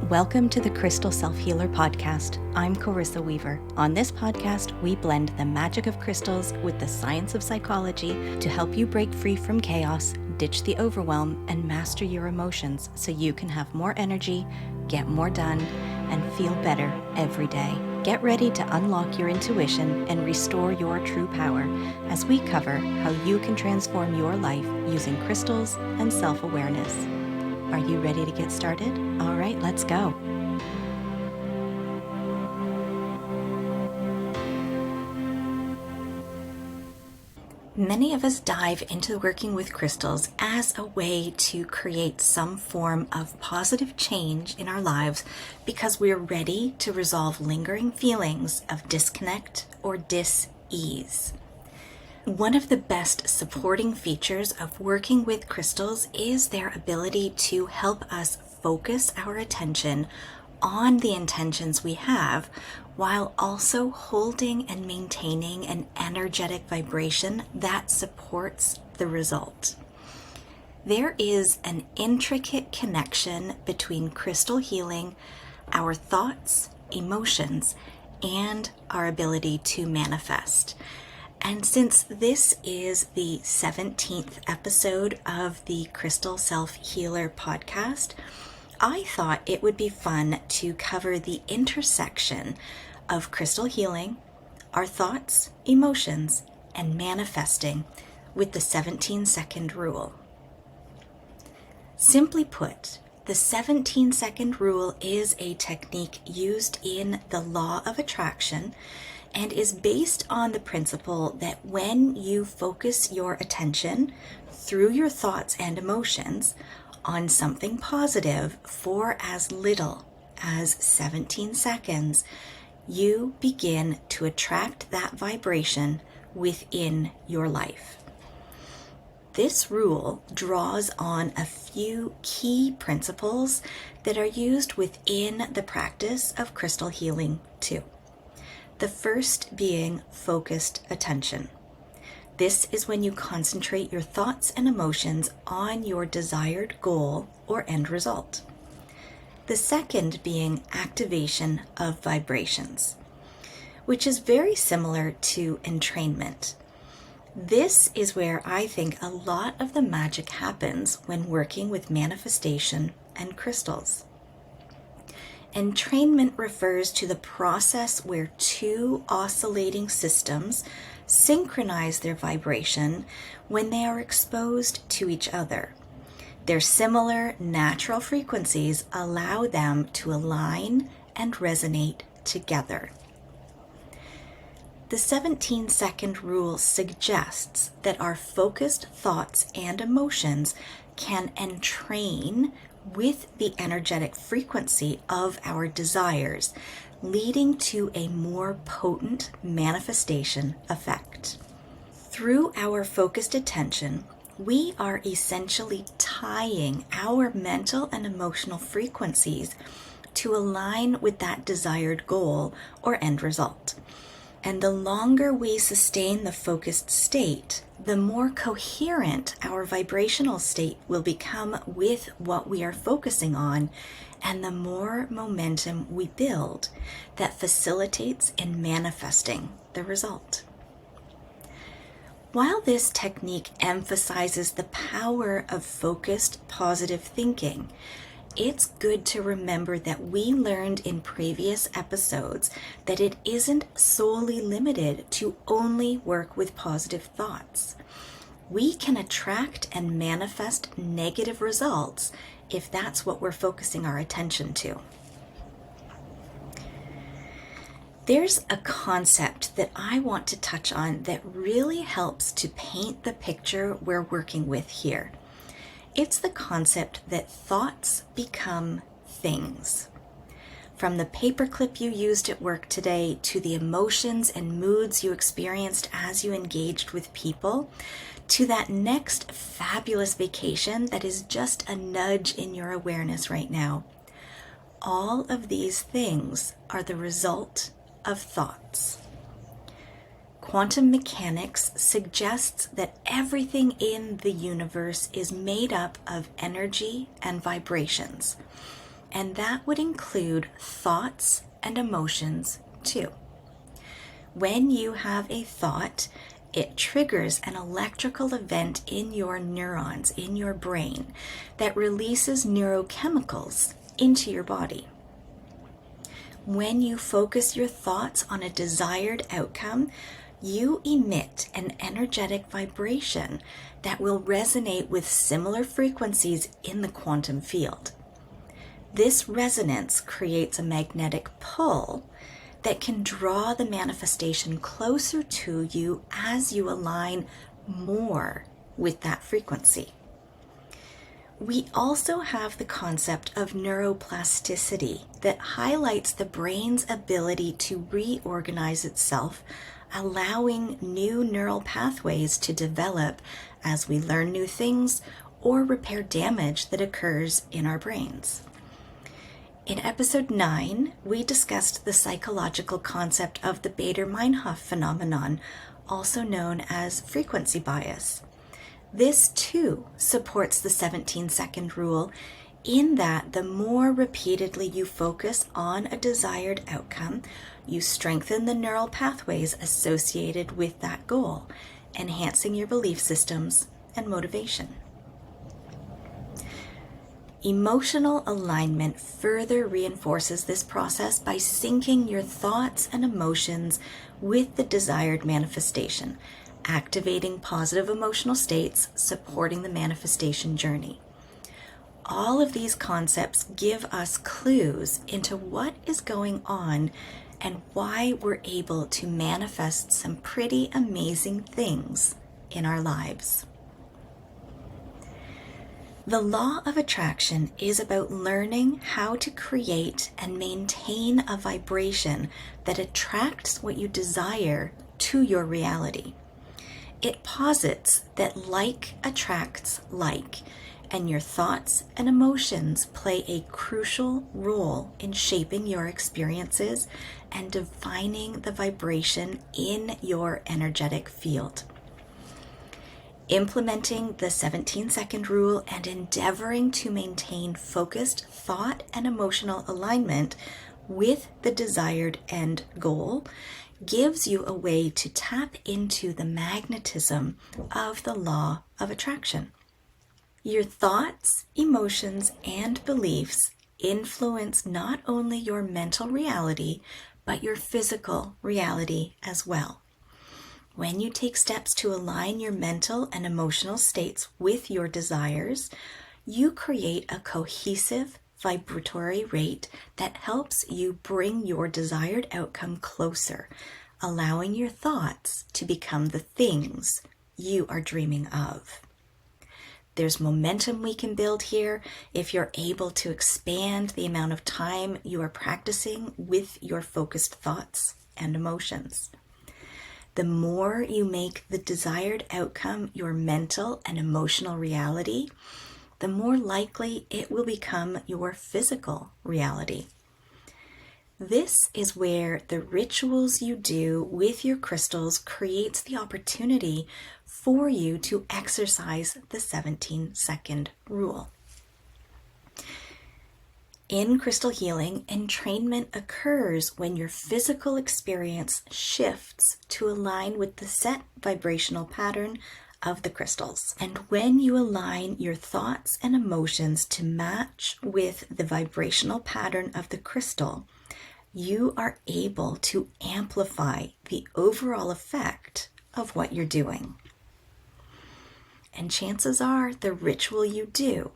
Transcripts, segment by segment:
Welcome to the Crystal Self-Healer Podcast. I'm Corissa Weaver. On this podcast, we blend the magic of crystals with the science of psychology to help you break free from chaos, ditch the overwhelm, and master your emotions so you can have more energy, get more done, and feel better every day. Get ready to unlock your intuition and restore your true power as we cover how you can transform your life using crystals and self-awareness. Are you ready to get started? All right, let's go. Many of us dive into working with crystals as a way to create some form of positive change in our lives because we're ready to resolve lingering feelings of disconnect or dis-ease. One of the best supporting features of working with crystals is their ability to help us focus our attention on the intentions we have while also holding and maintaining an energetic vibration that supports the result. There is an intricate connection between crystal healing, our thoughts, emotions, and our ability to manifest. And since this is the 17th episode of the Crystal Self-Healer podcast, I thought it would be fun to cover the intersection of crystal healing, our thoughts, emotions, and manifesting with the 17-second rule. Simply put, the 17-second rule is a technique used in the law of attraction and is based on the principle that when you focus your attention through your thoughts and emotions on something positive for as little as 17 seconds, you begin to attract that vibration within your life. This rule draws on a few key principles that are used within the practice of crystal healing too. The first being focused attention. This is when you concentrate your thoughts and emotions on your desired goal or end result. The second being activation of vibrations, which is very similar to entrainment. This is where I think a lot of the magic happens when working with manifestation and crystals. Entrainment refers to the process where two oscillating systems synchronize their vibration when they are exposed to each other. Their similar natural frequencies allow them to align and resonate together. The 17-second rule suggests that our focused thoughts and emotions can entrain with the energetic frequency of our desires, leading to a more potent manifestation effect. Through our focused attention, we are essentially tying our mental and emotional frequencies to align with that desired goal or end result. And the longer we sustain the focused state, the more coherent our vibrational state will become with what we are focusing on, and the more momentum we build that facilitates in manifesting the result. While this technique emphasizes the power of focused, positive thinking, it's good to remember that we learned in previous episodes that it isn't solely limited to only work with positive thoughts. We can attract and manifest negative results if that's what we're focusing our attention to. There's a concept that I want to touch on that really helps to paint the picture we're working with here. It's the concept that thoughts become things. From the paperclip you used at work today to the emotions and moods you experienced as you engaged with people, to that next fabulous vacation that is just a nudge in your awareness right now. All of these things are the result of thoughts. Quantum mechanics suggests that everything in the universe is made up of energy and vibrations. and that would include thoughts and emotions too. When you have a thought, it triggers an electrical event in your neurons, in your brain, that releases neurochemicals into your body. When you focus your thoughts on a desired outcome, you emit an energetic vibration that will resonate with similar frequencies in the quantum field. This resonance creates a magnetic pull that can draw the manifestation closer to you as you align more with that frequency. We also have the concept of neuroplasticity that highlights the brain's ability to reorganize itself, allowing new neural pathways to develop as we learn new things or repair damage that occurs in our brains. In episode 9, we discussed the psychological concept of the Bader-Meinhof phenomenon, also known as frequency bias. This too supports the 17-second rule in that the more repeatedly you focus on a desired outcome, you strengthen the neural pathways associated with that goal, enhancing your belief systems and motivation. Emotional alignment further reinforces this process by syncing your thoughts and emotions with the desired manifestation, activating positive emotional states, supporting the manifestation journey. All of these concepts give us clues into what is going on and why we're able to manifest some pretty amazing things in our lives. The law of attraction is about learning how to create and maintain a vibration that attracts what you desire to your reality. It posits that like attracts like, and your thoughts and emotions play a crucial role in shaping your experiences and defining the vibration in your energetic field. Implementing the 17-second rule and endeavoring to maintain focused thought and emotional alignment with the desired end goal gives you a way to tap into the magnetism of the law of attraction. Your thoughts, emotions, and beliefs influence not only your mental reality, but your physical reality as well. When you take steps to align your mental and emotional states with your desires, you create a cohesive vibratory rate that helps you bring your desired outcome closer, allowing your thoughts to become the things you are dreaming of. There's momentum we can build here if you're able to expand the amount of time you are practicing with your focused thoughts and emotions. The more you make the desired outcome your mental and emotional reality, the more likely it will become your physical reality. This is where the rituals you do with your crystals creates the opportunity for you to exercise the 17-second rule. In crystal healing, entrainment occurs when your physical experience shifts to align with the set vibrational pattern of the crystals. And when you align your thoughts and emotions to match with the vibrational pattern of the crystal, you are able to amplify the overall effect of what you're doing. And chances are the ritual you do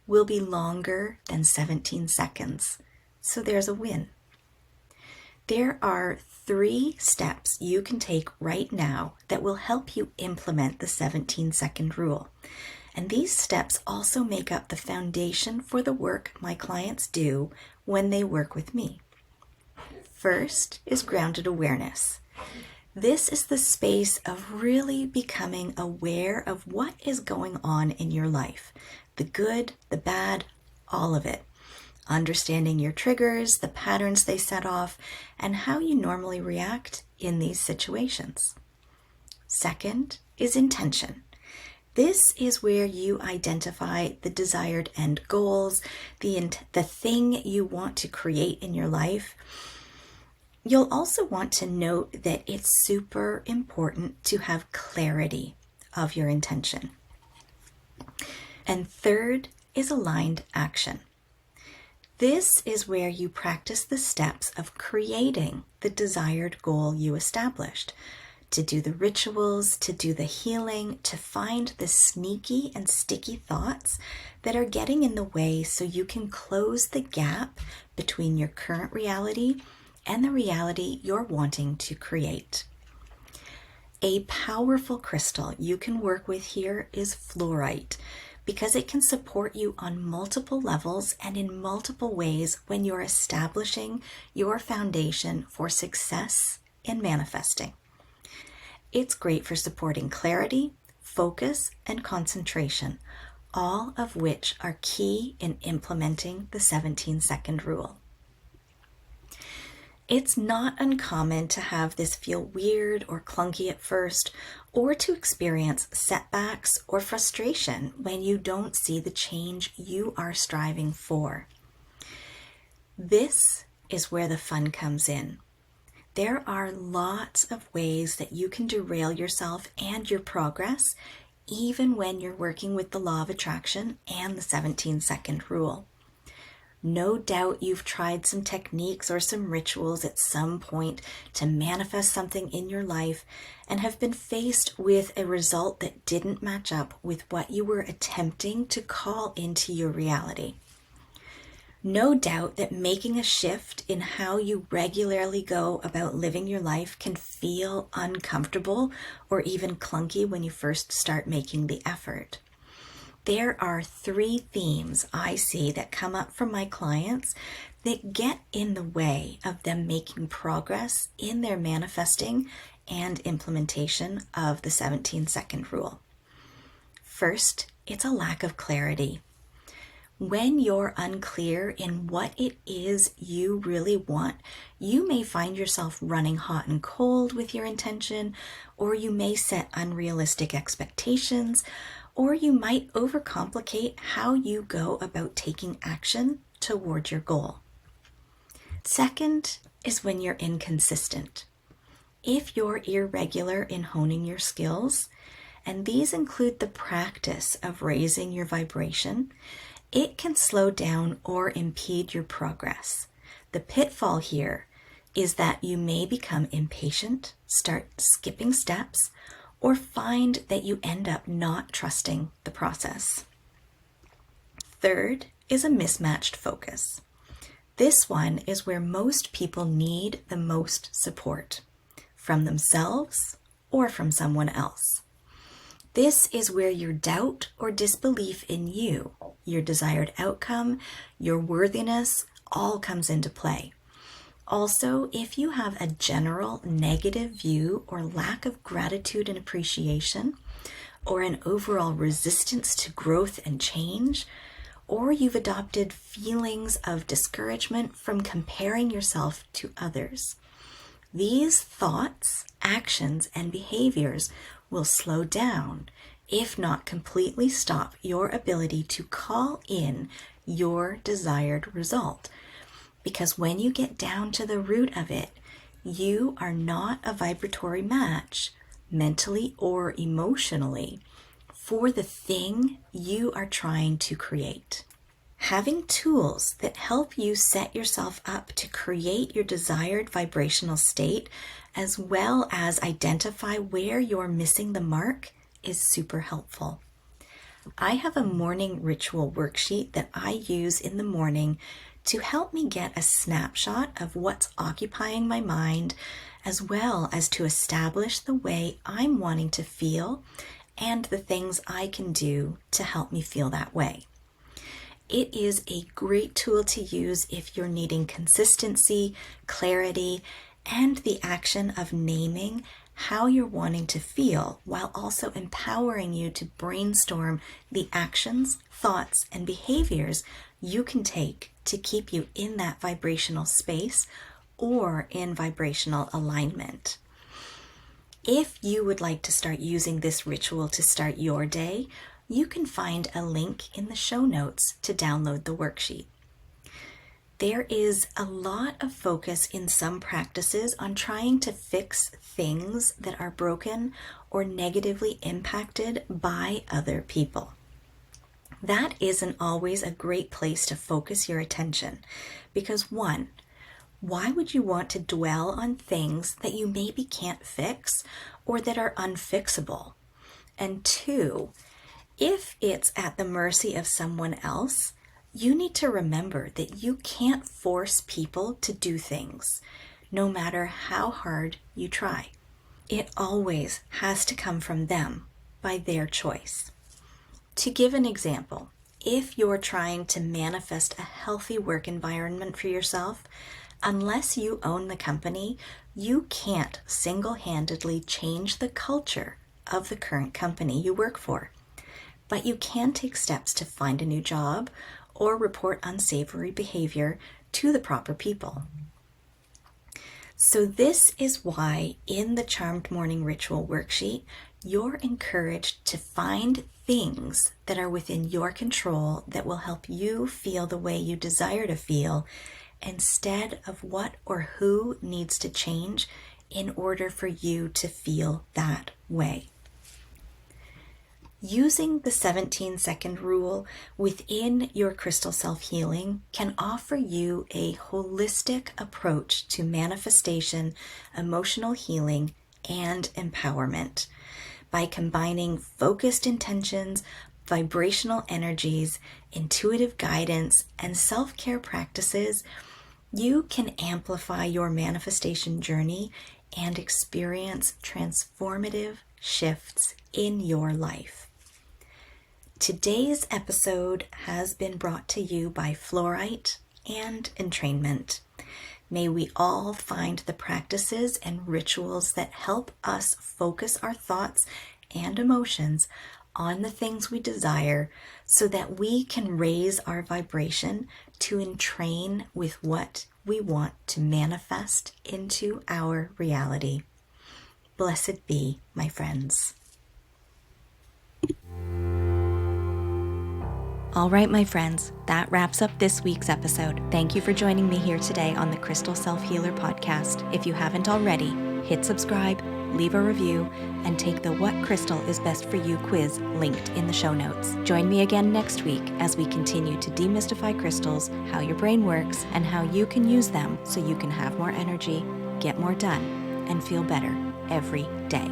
will be longer than 17 seconds, so there's a win. There are 3 steps you can take right now that will help you implement the 17-second rule. And these steps also make up the foundation for the work my clients do when they work with me. First is grounded awareness. This is the space of really becoming aware of what is going on in your life, the good, the bad, all of it. Understanding your triggers, the patterns they set off, and how you normally react in these situations. Second is intention. This is where you identify the desired end goals, the thing you want to create in your life. You'll also want to note that it's super important to have clarity of your intention. And third is aligned action. This is where you practice the steps of creating the desired goal you established, to do the rituals, to do the healing, to find the sneaky and sticky thoughts that are getting in the way so you can close the gap between your current reality and the reality you're wanting to create. A powerful crystal you can work with here is fluorite, because it can support you on multiple levels and in multiple ways when you're establishing your foundation for success in manifesting. It's great for supporting clarity, focus, and concentration, all of which are key in implementing the 17-second rule. It's not uncommon to have this feel weird or clunky at first, or to experience setbacks or frustration when you don't see the change you are striving for. This is where the fun comes in. There are lots of ways that you can derail yourself and your progress, even when you're working with the law of attraction and the 17-second rule. No doubt you've tried some techniques or some rituals at some point to manifest something in your life and have been faced with a result that didn't match up with what you were attempting to call into your reality. No doubt that making a shift in how you regularly go about living your life can feel uncomfortable or even clunky when you first start making the effort. There are 3 themes I see that come up from my clients that get in the way of them making progress in their manifesting and implementation of the 17-second rule. First, it's a lack of clarity. When you're unclear in what it is you really want, you may find yourself running hot and cold with your intention, or you may set unrealistic expectations, or you might overcomplicate how you go about taking action toward your goal. Second is when you're inconsistent. If you're irregular in honing your skills, and these include the practice of raising your vibration, it can slow down or impede your progress. The pitfall here is that you may become impatient, start skipping steps, or find that you end up not trusting the process. Third is a mismatched focus. This one is where most people need the most support, from themselves or from someone else. This is where your doubt or disbelief in you, your desired outcome, your worthiness, all comes into play. Also, if you have a general negative view or lack of gratitude and appreciation, or an overall resistance to growth and change, or you've adopted feelings of discouragement from comparing yourself to others, these thoughts, actions, and behaviors will slow down, if not completely stop, your ability to call in your desired result. Because when you get down to the root of it, you are not a vibratory match, mentally or emotionally, for the thing you are trying to create. Having tools that help you set yourself up to create your desired vibrational state, as well as identify where you're missing the mark, is super helpful. I have a morning ritual worksheet that I use in the morning to help me get a snapshot of what's occupying my mind, as well as to establish the way I'm wanting to feel and the things I can do to help me feel that way. It is a great tool to use if you're needing consistency, clarity, and the action of naming how you're wanting to feel, while also empowering you to brainstorm the actions, thoughts, and behaviors you can take to keep you in that vibrational space or in vibrational alignment. If you would like to start using this ritual to start your day, you can find a link in the show notes to download the worksheet. There is a lot of focus in some practices on trying to fix things that are broken or negatively impacted by other people. That isn't always a great place to focus your attention because, one, why would you want to dwell on things that you maybe can't fix or that are unfixable? And two, if it's at the mercy of someone else, you need to remember that you can't force people to do things, no matter how hard you try. It always has to come from them by their choice. To give an example, if you're trying to manifest a healthy work environment for yourself, unless you own the company, you can't single-handedly change the culture of the current company you work for. But you can take steps to find a new job or report unsavory behavior to the proper people. So this is why in the Charmed Morning Ritual worksheet, you're encouraged to find things that are within your control that will help you feel the way you desire to feel instead of what or who needs to change in order for you to feel that way. Using the 17-second rule within your crystal self-healing can offer you a holistic approach to manifestation, emotional healing, and empowerment. By combining focused intentions, vibrational energies, intuitive guidance, and self-care practices, you can amplify your manifestation journey and experience transformative shifts in your life. Today's episode has been brought to you by Fluorite and Entrainment. May we all find the practices and rituals that help us focus our thoughts and emotions on the things we desire so that we can raise our vibration to entrain with what we want to manifest into our reality. Blessed be, my friends. All right, my friends, that wraps up this week's episode. Thank you for joining me here today on the Crystal Self-Healer podcast. If you haven't already, hit subscribe, leave a review, and take the What Crystal is Best for You quiz linked in the show notes. Join me again next week as we continue to demystify crystals, how your brain works, and how you can use them so you can have more energy, get more done, and feel better every day.